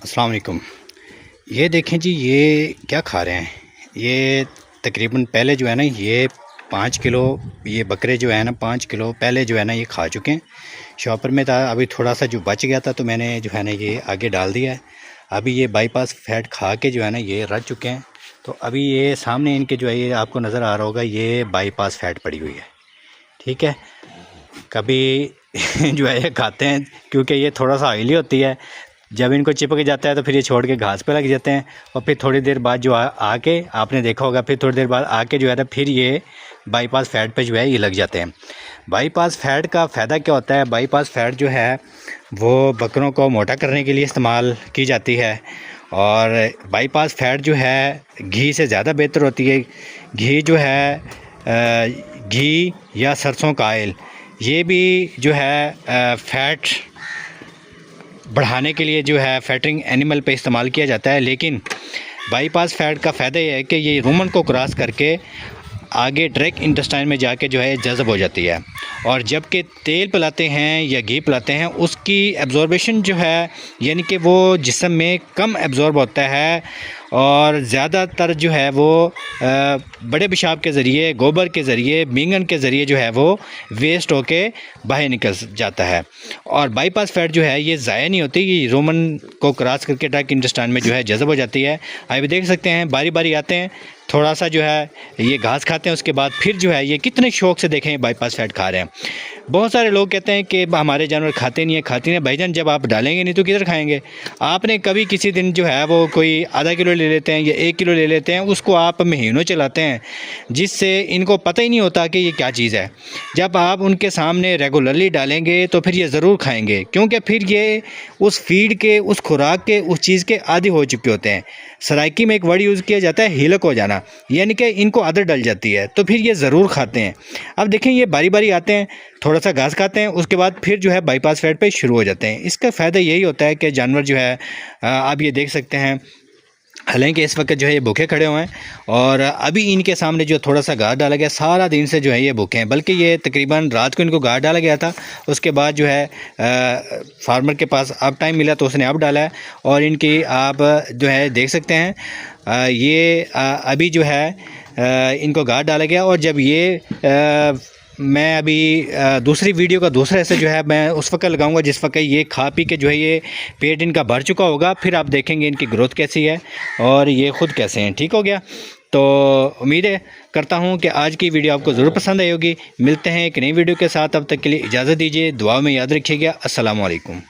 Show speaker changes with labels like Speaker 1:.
Speaker 1: अस्सलाम वालेकुम। ये देखें जी, ये क्या खा रहे हैं। ये तकरीबन पहले जो है ना, ये 5 किलो ये बकरे जो है ना 5 किलो पहले जो है ना ये खा चुके हैं। शॉपर में था, अभी थोड़ा सा जो बच गया था तो मैंने जो है ना ये आगे डाल दिया है। अभी ये बाईपास फैट खा के जो है ना ये रच चुके हैं। तो अभी ये सामने इनके जो है ये आपको नज़र आ रहा होगा, ये बाईपास फैट पड़ी हुई है। ठीक है, कभी जो है ये खाते हैं क्योंकि ये थोड़ा सा ऑयली होती है। जब इनको चिपक जाता है तो फिर ये छोड़ के घास पे लग जाते हैं और फिर थोड़ी देर बाद जो आके आपने देखा होगा, फिर थोड़ी देर बाद आके जो है ना फिर ये बाईपास फैट पे जो है ये लग जाते हैं। बाईपास फैट का फ़ायदा क्या होता है? बाईपास फैट जो है वो बकरों को मोटा करने के लिए इस्तेमाल की जाती है और बाईपास फैट जो है घी से ज़्यादा बेहतर होती है। घी जो है घी या सरसों का ऑयल, ये भी जो है फैट बढ़ाने के लिए जो है फैटरिंग एनिमल पे इस्तेमाल किया जाता है। लेकिन बाईपास फैट का फ़ायदा ये है कि ये रूमन को क्रॉस करके आगे डायरेक्ट इंटेस्टाइन में जाके जो है जज़ब हो जाती है। और जबकि तेल पिलाते हैं या घी पिलाते हैं उसकी एब्जॉर्बेशन जो है, यानी कि वो जिस्म में कम एब्जॉर्ब होता है और ज़्यादातर जो है वो बड़े पेशाब के ज़रिए, गोबर के ज़रिए, बींगन के ज़रिए जो है वो वेस्ट होके बाहर निकल जाता है। और बाईपास फैट जो है ये ज़ाया नहीं होती, ये रोमन को क्रॉस करके डायरेक्ट इंटेस्टाइन में जो है जज़ब हो जाती है। आप देख सकते हैं बारी बारी आते हैं, थोड़ा सा जो है ये घास खाते हैं, उसके बाद फिर जो है ये कितने शौक़ से देखें बाईपास फैट खा रहे हैं। बहुत सारे लोग कहते हैं कि हमारे जानवर खाते नहीं है, खाते नहीं है। भाईजान, जब आप डालेंगे नहीं तो किधर खाएंगे? आपने कभी किसी दिन जो है वो कोई आधा किलो ले लेते हैं या 1 किलो ले लेते हैं, उसको आप महीनों चलाते हैं, जिससे इनको पता ही नहीं होता कि ये क्या चीज़ है। जब आप उनके सामने रेगुलरली डालेंगे तो फिर ये ज़रूर खाएँगे, क्योंकि फिर ये उस फीड के, उस खुराक के, उस चीज़ के आदी हो चुके होते हैं। सराइकी में एक वर्ड यूज़ किया जाता है, हिलक हो जाना, यानी कि इनको आदत डल जाती है, तो फिर ये ज़रूर खाते हैं। अब देखें, ये बारी बारी आते हैं, थोड़ा सा घास खाते हैं, उसके बाद फिर जो है बाईपास फैट पे शुरू हो जाते हैं। इसका फ़ायदा यही होता है कि जानवर जो है आप ये देख सकते हैं, हालांकि इस वक्त जो है ये भूखे खड़े हुए हैं और अभी इनके सामने जो थोड़ा सा घास डाला गया, सारा दिन से जो है ये भूखे हैं। बल्कि ये तकरीबन रात को इनको घास डाला गया था, उसके बाद जो है फार्मर के पास अब टाइम मिला तो उसने अब डाला है। और इनकी आप जो है देख सकते हैं ये अभी जो है इनको घास डाला गया। और जब ये मैं अभी दूसरी वीडियो का दूसरा हिस्सा जो है मैं उस वक्त लगाऊंगा जिस वक्त ये खा पी के जो है ये पेट इनका भर चुका होगा, फिर आप देखेंगे इनकी ग्रोथ कैसी है और ये ख़ुद कैसे हैं। ठीक हो गया? तो उम्मीद करता हूँ कि आज की वीडियो आपको ज़रूर पसंद आई होगी। मिलते हैं एक नई वीडियो के साथ, तब तक के लिए इजाज़त दीजिए। दुआ में याद रखिएगा। अस्सलाम वालेकुम।